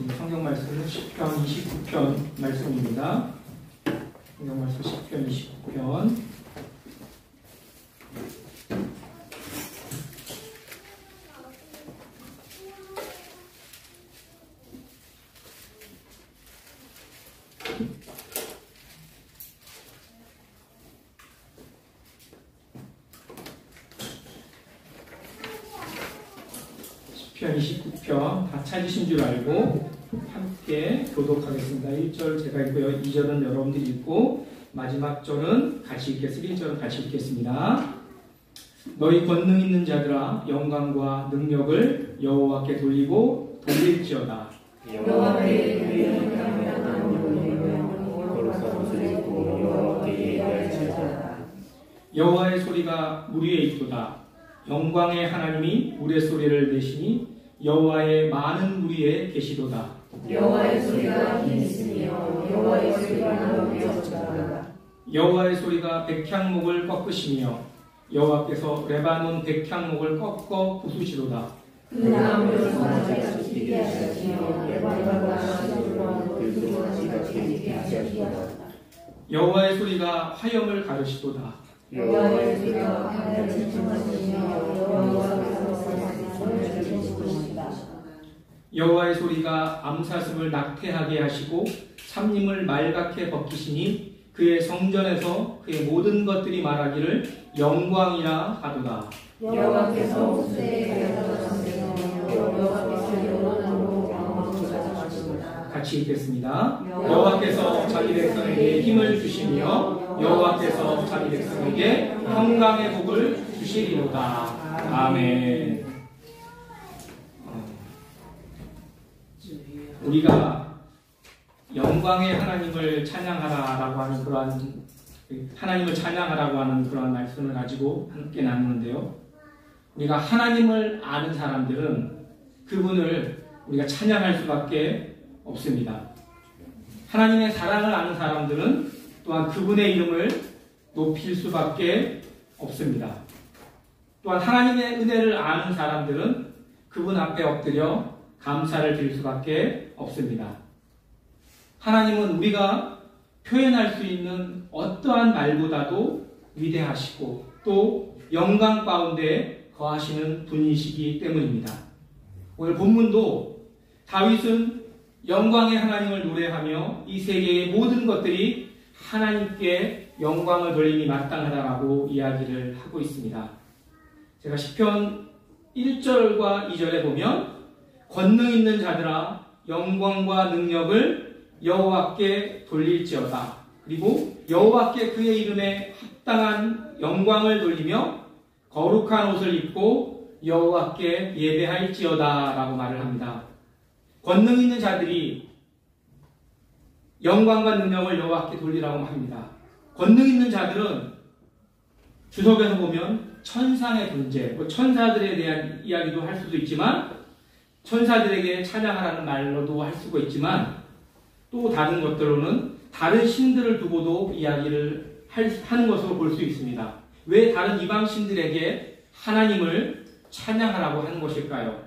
성경 말씀은 시편 29편 말씀입니다. 성경 말씀 시편 29편. 시편 29편 다 찾으신 줄 알고 함께 교독하겠습니다. 1절 제가 읽고요. 2절은 여러분들이 읽고 마지막 절은 같이 읽겠습니다. 1절은 같이 읽겠습니다. 너희 권능 있는 자들아 영광과 능력을 여호와께 돌리고 돌릴지어다. 여호와께 돌리는 여호와께 예배할지어다. 여호와의 소리가 물 위에 있도다. 영광의 하나님이 물의 소리를 내시니 여호와의 많은 물 위에 계시도다. 여호와의 소리가 있으며 여호와의 소리가 높이 섰도다. 여호와의 소리가 백향목을 꺾으시며 여호와께서 레바논 백향목을 꺾어 부수시도다. 그 나무를 송아지같이 지게 하시며 레바논과 시드론으로 그 송아지같이 지게 하시도다. 여호와의 소리가 화염을 가르시도다. 여호와의 소리가 하늘을 칭찬하시며 여호와께서 손을 주시도다. 여호와의 소리가 암사슴을 낙태하게 하시고 삼림을 말갛게 벗기시니 그의 성전에서 그의 모든 것들이 말하기를 영광이라 하도다. 여호와께서 호수에 가져가시며 여호와께서 영원으로 영광을 가져가시도다. 같이 읽겠습니다. 여호와께서 자기 백성에게 힘을 주시며 여호와께서 자기 백성에게 평강의 복을 주시리로다. 아멘. 우리가 영광의 하나님을 찬양하라라고 하는 그러한 하나님을 찬양하라고 하는 그러한 말씀을 가지고 함께 나누는데요. 우리가 하나님을 아는 사람들은 그분을 우리가 찬양할 수밖에 없습니다. 하나님의 사랑을 아는 사람들은 또한 그분의 이름을 높일 수밖에 없습니다. 또한 하나님의 은혜를 아는 사람들은 그분 앞에 엎드려 감사를 드릴 수밖에 없습니다. 하나님은 우리가 표현할 수 있는 어떠한 말보다도 위대하시고 또 영광 가운데 거하시는 분이시기 때문입니다. 오늘 본문도 다윗은 영광의 하나님을 노래하며 이 세계의 모든 것들이 하나님께 영광을 돌림이 마땅하다라고 이야기를 하고 있습니다. 제가 시편 1절과 2절에 보면 권능 있는 자들아 영광과 능력을 여호와께 돌릴지어다. 그리고 여호와께 그의 이름에 합당한 영광을 돌리며 거룩한 옷을 입고 여호와께 예배할지어다 라고 말을 합니다. 권능 있는 자들이 영광과 능력을 여호와께 돌리라고 합니다. 권능 있는 자들은 주석에서 보면 천상의 존재, 천사들에 대한 이야기도 할 수도 있지만 천사들에게 찬양하라는 말로도 할 수가 있지만 또 다른 것들로는 다른 신들을 두고도 이야기를 하는 것으로 볼 수 있습니다. 왜 다른 이방 신들에게 하나님을 찬양하라고 하는 것일까요?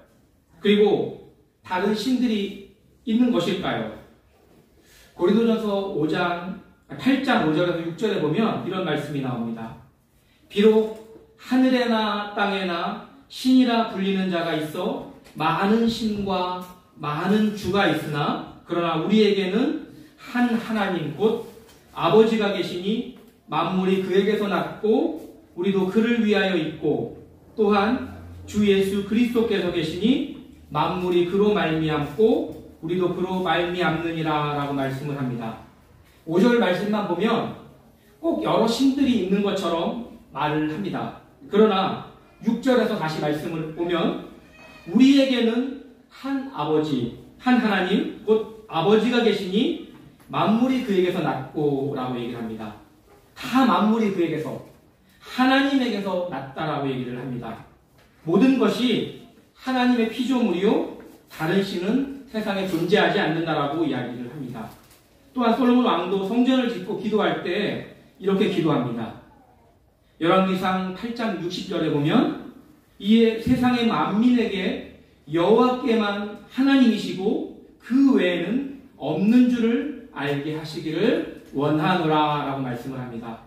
그리고 다른 신들이 있는 것일까요? 고린도전서 8장 5절에서 6절에 보면 이런 말씀이 나옵니다. 비록 하늘에나 땅에나 신이라 불리는 자가 있어 많은 신과 많은 주가 있으나 그러나 우리에게는 한 하나님 곧 아버지가 계시니 만물이 그에게서 났고 우리도 그를 위하여 있고 또한 주 예수 그리스도께서 계시니 만물이 그로 말미암고 우리도 그로 말미암느니라 라고 말씀을 합니다. 5절 말씀만 보면 꼭 여러 신들이 있는 것처럼 말을 합니다. 그러나 6절에서 다시 말씀을 보면 우리에게는 한 아버지, 한 하나님, 곧 아버지가 계시니 만물이 그에게서 났고 라고 얘기를 합니다. 다 만물이 그에게서, 하나님에게서 났다라고 얘기를 합니다. 모든 것이 하나님의 피조물이요 다른 신은 세상에 존재하지 않는다라고 이야기를 합니다. 또한 솔로몬 왕도 성전을 짓고 기도할 때 이렇게 기도합니다. 열왕기상 8장 60절에 보면 이에 세상의 만민에게 여호와께만 하나님이시고 그 외에는 없는 줄을 알게 하시기를 원하노라 라고 말씀을 합니다.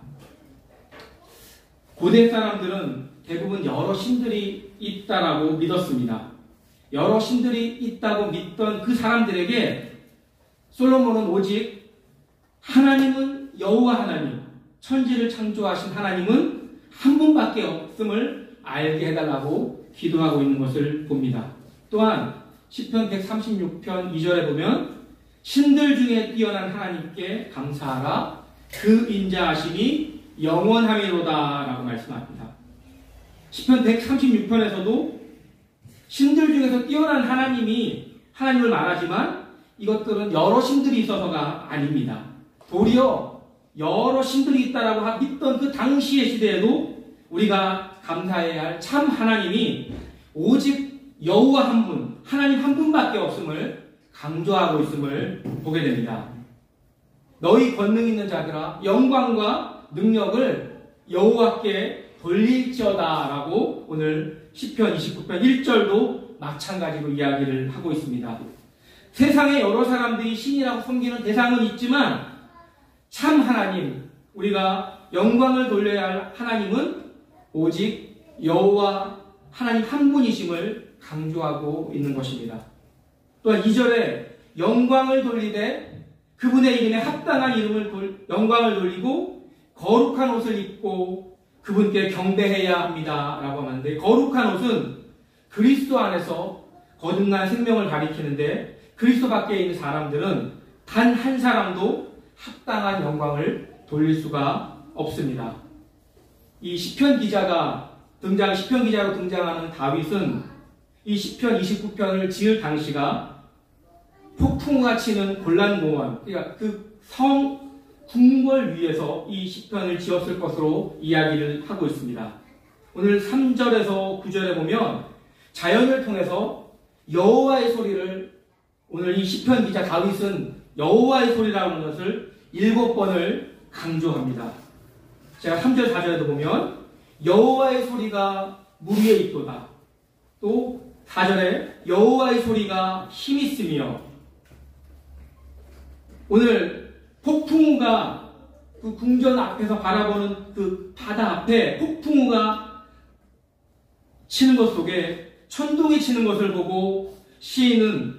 고대 사람들은 대부분 여러 신들이 있다라고 믿었습니다. 여러 신들이 있다고 믿던 그 사람들에게 솔로몬은 오직 하나님은 여호와 하나님, 천지를 창조하신 하나님은 한 분밖에 없음을 알게 해달라고 기도하고 있는 것을 봅니다. 또한 시편 136편 2절에 보면 신들 중에 뛰어난 하나님께 감사하라 그 인자하심이 영원함이로다 라고 말씀합니다. 시편 136편에서도 신들 중에서 뛰어난 하나님이 하나님을 말하지만 이것들은 여러 신들이 있어서가 아닙니다. 도리어 여러 신들이 있다라고 믿던 그 당시의 시대에도 우리가 감사해야 할 참 하나님이 오직 여호와 한 분, 하나님 한 분밖에 없음을 강조하고 있음을 보게 됩니다. 너희 권능 있는 자들아 영광과 능력을 여호와께 돌릴지어다 라고 오늘 시편 29편 1절도 마찬가지로 이야기를 하고 있습니다. 세상에 여러 사람들이 신이라고 섬기는 대상은 있지만 참 하나님, 우리가 영광을 돌려야 할 하나님은 오직 여호와 하나님 한 분이심을 강조하고 있는 것입니다. 또한 2절에 영광을 돌리되 그분의 이름에 합당한 영광을 돌리고 거룩한 옷을 입고 그분께 경배해야 합니다 라고 하는데, 거룩한 옷은 그리스도 안에서 거듭난 생명을 가리키는데 그리스도 밖에 있는 사람들은 단 한 사람도 합당한 영광을 돌릴 수가 없습니다. 이 시편 기자로 등장하는 다윗은 이 시편 29편을 지을 당시가 폭풍우가 치는 골란공원, 그러니까 그 성 궁궐 위에서 이 시편을 지었을 것으로 이야기를 하고 있습니다. 오늘 3절에서 9절에 보면 자연을 통해서 여호와의 소리를, 오늘 이 시편 기자 다윗은 여호와의 소리라는 것을 7번을 강조합니다. 제가 3절 4절에도 보면 여호와의 소리가 물 위에 있도다. 또 4절에 여호와의 소리가 힘 있으며, 오늘 폭풍우가 그 궁전 앞에서 바라보는 그 바다 앞에 폭풍우가 치는 것 속에 천둥이 치는 것을 보고 시인은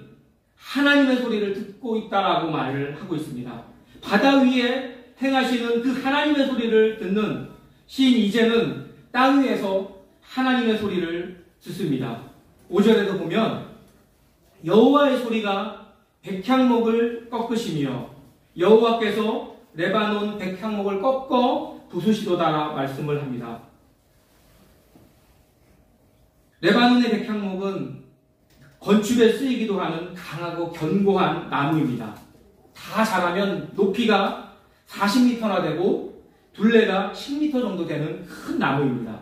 하나님의 소리를 듣고 있다라고 말을 하고 있습니다. 바다 위에 행하시는 그 하나님의 소리를 듣는 시인 이제는 땅 위에서 하나님의 소리를 듣습니다. 5절에도 보면 여호와의 소리가 백향목을 꺾으시며 여호와께서 레바논 백향목을 꺾어 부수시도다 말씀을 합니다. 레바논의 백향목은 건축에 쓰이기도 하는 강하고 견고한 나무입니다. 다 자라면 높이가 40m나 되고 둘레가 10m 정도 되는 큰 나무입니다.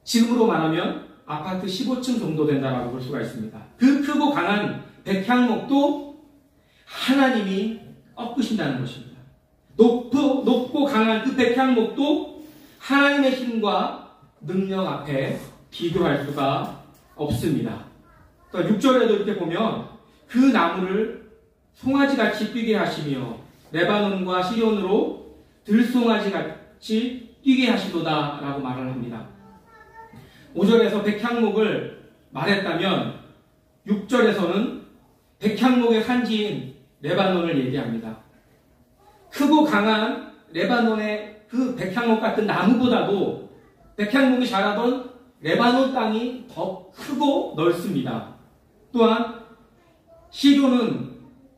지금으로 말하면 아파트 15층 정도 된다고 볼 수가 있습니다. 그 크고 강한 백향목도 하나님이 꺾으신다는 것입니다. 높고 강한 그 백향목도 하나님의 힘과 능력 앞에 비교할 수가 없습니다. 또 6절에도 이렇게 보면 그 나무를 송아지같이 뛰게 하시며 레바논과 시온으로 들송아지같이 뛰게 하시도다 라고 말을 합니다. 5절에서 백향목을 말했다면 6절에서는 백향목의 산지인 레바논을 얘기합니다. 크고 강한 레바논의 그 백향목 같은 나무보다도 백향목이 자라던 레바논 땅이 더 크고 넓습니다. 또한 시온은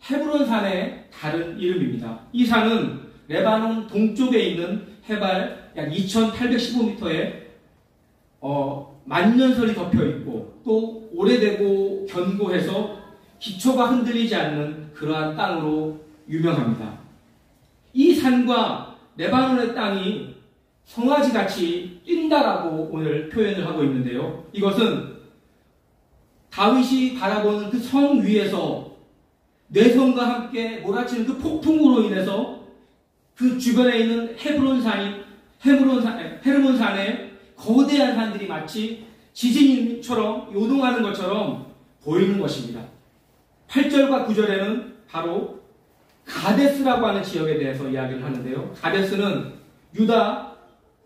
헤브론 산의 다른 이름입니다. 이 산은 레바논 동쪽에 있는 해발 약 2815m에 만년설이 덮여있고 또 오래되고 견고해서 기초가 흔들리지 않는 그러한 땅으로 유명합니다. 이 산과 레바논의 땅이 송아지같이 뛴다라고 오늘 표현을 하고 있는데요. 이것은 다윗이 바라보는 그 성 위에서 내성과 함께 몰아치는 그 폭풍으로 인해서 그 주변에 있는 헤르몬 산에 거대한 산들이 마치 지진처럼 요동하는 것처럼 보이는 것입니다. 8절과 9절에는 바로 가데스라고 하는 지역에 대해서 이야기를 하는데요. 가데스는 유다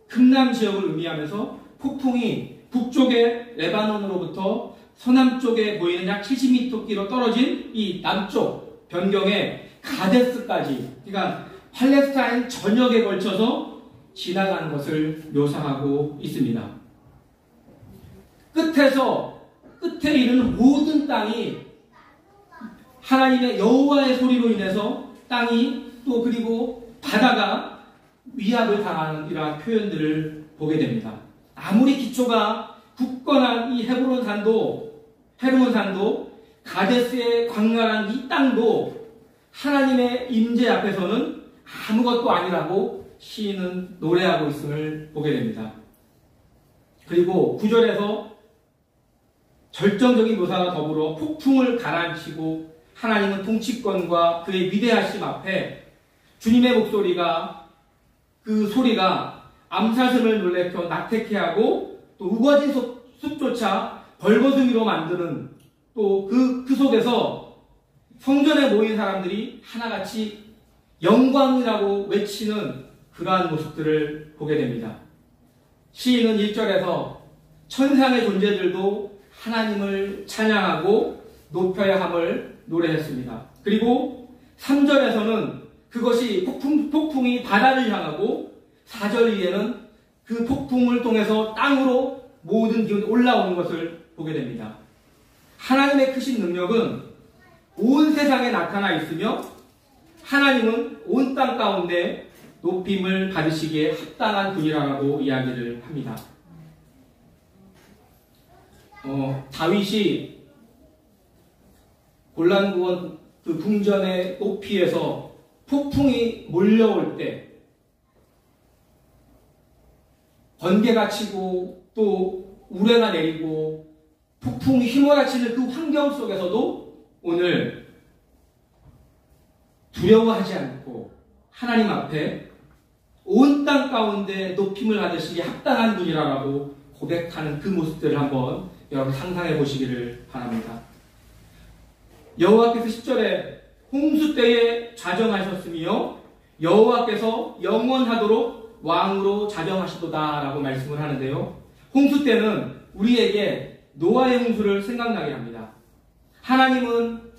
금남 지역을 의미하면서 폭풍이 북쪽의 레바논으로부터 서남쪽에 보이는 약 70m 길로 떨어진 이 남쪽 변경의 가데스까지, 그러니까 팔레스타인 전역에 걸쳐서 지나가는 것을 묘사하고 있습니다. 끝에 이르는 모든 땅이 하나님의 여호와의 소리로 인해서 땅이 또 그리고 바다가 위압을 당하는 이러한 표현들을 보게 됩니다. 아무리 기초가 굳건한 이 헤브론 산도 가데스의 광활한 이 땅도 하나님의 임재 앞에서는 아무것도 아니라고 시인은 노래하고 있음을 보게 됩니다. 그리고 9절에서 절정적인 묘사와 더불어 폭풍을 가라앉히고 하나님은 통치권과 그의 위대하심 앞에 주님의 목소리가, 그 소리가 암사슴을 놀래켜 낙태케 하고 또 우거진 숲조차 벌거숭이로 만드는, 또 그 속에서 성전에 모인 사람들이 하나같이 영광이라고 외치는 그러한 모습들을 보게 됩니다. 시인은 1절에서 천상의 존재들도 하나님을 찬양하고 높여야 함을 노래했습니다. 그리고 3절에서는 그것이 폭풍이 바다를 향하고 4절 위에는 그 폭풍을 통해서 땅으로 모든 기운이 올라오는 것을 보게 됩니다. 하나님의 크신 능력은 온 세상에 나타나 있으며 하나님은 온 땅 가운데 높임을 받으시기에 합당한 분이라고 이야기를 합니다. 다윗이 골란구원 그 궁전의 높이에서 폭풍이 몰려올 때 번개가 치고 또 우레가 내리고 폭풍이 휘몰아치는 그 환경 속에서도 오늘 두려워하지 않고 하나님 앞에 온 땅 가운데 높임을 받으시기에 합당한 분이라고 고백하는 그 모습들을 한번 여러분 상상해 보시기를 바랍니다. 여호와께서 10절에 홍수 때에 자정하셨으며 여호와께서 영원하도록 왕으로 자정하시도다 라고 말씀을 하는데요. 홍수 때는 우리에게 노아의 홍수를 생각나게 합니다. 하나님을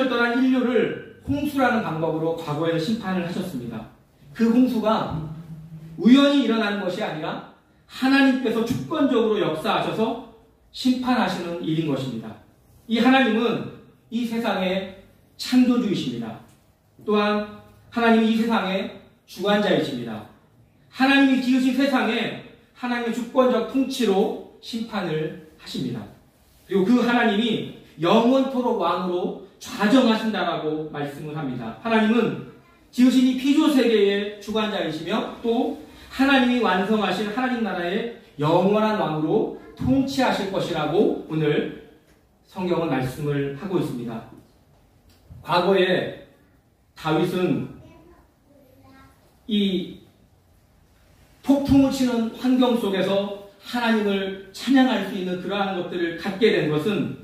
떠난 인류를 홍수라는 방법으로 과거에는 심판을 하셨습니다. 그 홍수가 우연히 일어나는 것이 아니라 하나님께서 주권적으로 역사하셔서 심판하시는 일인 것입니다. 이 하나님은 이 세상의 창조주이십니다. 또한 하나님이 이 세상의 주관자이십니다. 하나님이 지으신 세상에 하나님의 주권적 통치로 심판을 하십니다. 그리고 그 하나님이 영원토록 왕으로 좌정하신다라고 말씀을 합니다. 하나님은 지으신 이 피조세계의 주관자이시며 또 하나님이 완성하신 하나님 나라의 영원한 왕으로 통치하실 것이라고 오늘 성경은 말씀을 하고 있습니다. 과거에 다윗은 이 폭풍을 치는 환경 속에서 하나님을 찬양할 수 있는 그러한 것들을 갖게 된 것은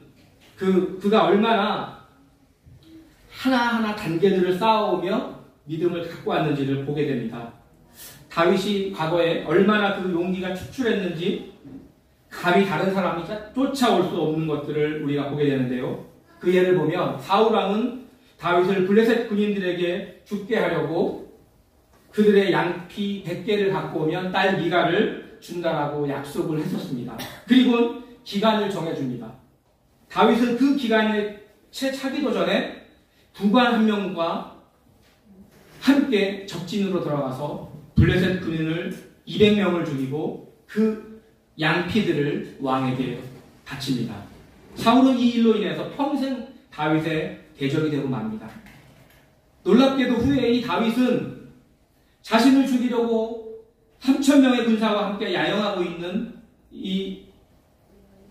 그가 얼마나 하나하나 단계들을 쌓아오며 믿음을 갖고 왔는지를 보게 됩니다. 다윗이 과거에 얼마나 그 용기가 축출했는지 감히 다른 사람이 쫓아올 수 없는 것들을 우리가 보게 되는데요. 그 예를 보면 사울왕은 다윗을 블레셋 군인들에게 죽게 하려고 그들의 양피 100개를 갖고 오면 딸 미가를 준다라고 약속을 했었습니다. 그리고 기간을 정해줍니다. 다윗은 그 기간에 채 차기도 전에 두관 한 명과 함께 적진으로 들어가서 블레셋 군인을 200명을 죽이고 그 양피들을 왕에게 바칩니다. 사울은 이 일로 인해서 평생 다윗의 대적이 되고 맙니다. 놀랍게도 후에 이 다윗은 자신을 죽이려고 3,000명의 군사와 함께 야영하고 있는 이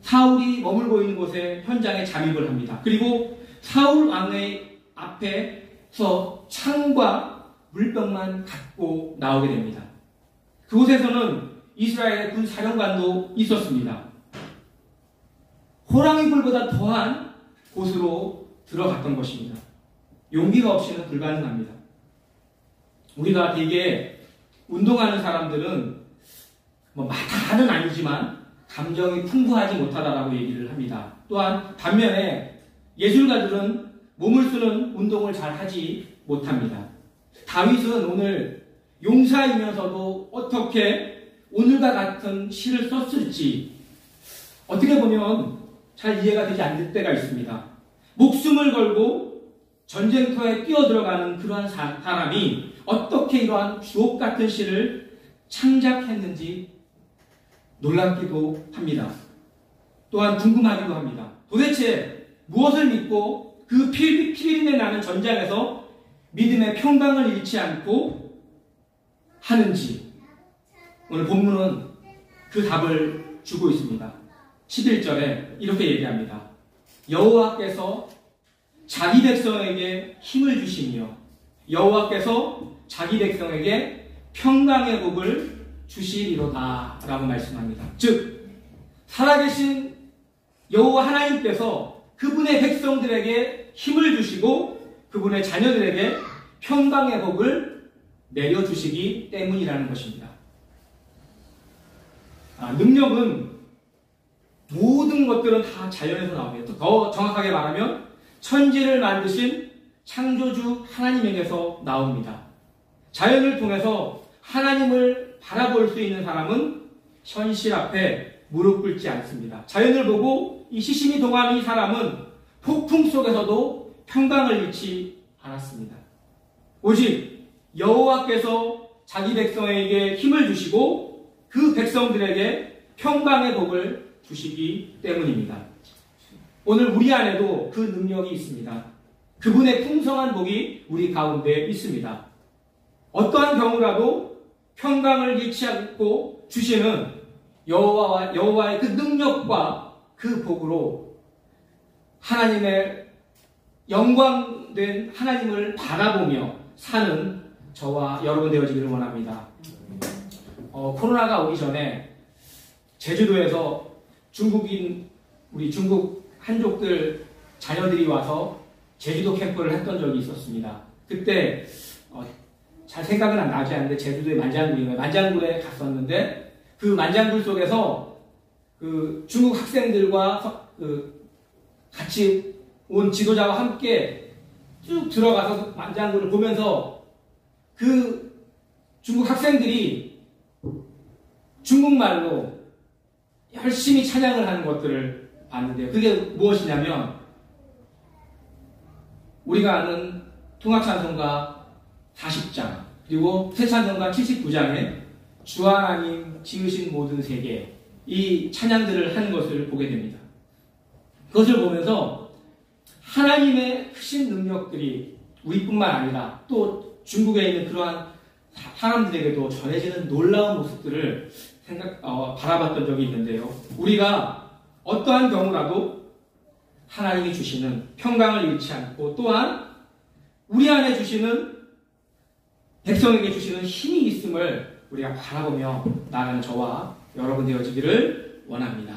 사울이 머물고 있는 곳에 현장에 잠입을 합니다. 그리고 사울 왕의 앞에서 창과 물병만 갖고 나오게 됩니다. 그곳에서는 이스라엘의 군 사령관도 있었습니다. 호랑이 굴보다 더한 곳으로 들어갔던 것입니다. 용기가 없이는 불가능합니다. 우리가 되게 운동하는 사람들은 다는 아니지만 감정이 풍부하지 못하다라고 얘기를 합니다. 또한 반면에 예술가들은 몸을 쓰는 운동을 잘 하지 못합니다. 다윗은 오늘 용사이면서도 어떻게 오늘과 같은 시를 썼을지 어떻게 보면 잘 이해가 되지 않을 때가 있습니다. 목숨을 걸고 전쟁터에 뛰어들어가는 그러한 사람이 어떻게 이러한 주옥 같은 시를 창작했는지 놀랍기도 합니다. 또한 궁금하기도 합니다. 도대체 무엇을 믿고 그 피비린내 나는 전장에서 믿음의 평강을 잃지 않고 하는지 오늘 본문은 그 답을 주고 있습니다. 11절에 이렇게 얘기합니다. 여호와께서 자기 백성에게 힘을 주시며 여호와께서 자기 백성에게 평강의 복을 주시리로다 라고 말씀합니다. 즉 살아계신 여호와 하나님께서 그분의 백성들에게 힘을 주시고 그분의 자녀들에게 평강의 복을 내려주시기 때문이라는 것입니다. 능력은 모든 것들은 다 자연에서 나옵니다. 더 정확하게 말하면 천지를 만드신 창조주 하나님에게서 나옵니다. 자연을 통해서 하나님을 바라볼 수 있는 사람은 현실 앞에 무릎 꿇지 않습니다. 자연을 보고 이 시신이 동하는 이 사람은 폭풍 속에서도 평강을 잃지 않았습니다. 오직 여호와께서 자기 백성에게 힘을 주시고 그 백성들에게 평강의 복을 주시기 때문입니다. 오늘 우리 안에도 그 능력이 있습니다. 그분의 풍성한 복이 우리 가운데 있습니다. 어떠한 경우라도 평강을 잃지 않고 주시는 여호와의 그 능력과 그 복으로 하나님의 영광된 하나님을 바라보며 사는 저와 여러분 되어지기를 원합니다. 코로나가 오기 전에 제주도에서 우리 중국 한족들 자녀들이 와서 제주도 캠프를 했던 적이 있었습니다. 그때 잘 생각은 나지 않는데 제주도의 만장굴에 갔었는데 그 만장굴 속에서 그 중국 학생들과 같이 온 지도자와 함께 쭉 들어가서 만장굴을 보면서 그 중국 학생들이 중국말로 열심히 찬양을 하는 것들을 봤는데요. 그게 무엇이냐면 우리가 아는 통합찬송가 40장 그리고 새찬송가 79장에 주 하나님 지으신 모든 세계 이 찬양들을 하는 것을 보게 됩니다. 그것을 보면서 하나님의 크신 능력들이 우리뿐만 아니라 또 중국에 있는 그러한 사람들에게도 전해지는 놀라운 모습들을 바라봤던 적이 있는데요. 우리가 어떠한 경우라도 하나님이 주시는 평강을 잃지 않고 또한 우리 안에 주시는 백성에게 주시는 힘이 있음을 우리가 바라보며 나아가는 저와 여러분 되어지기를 원합니다.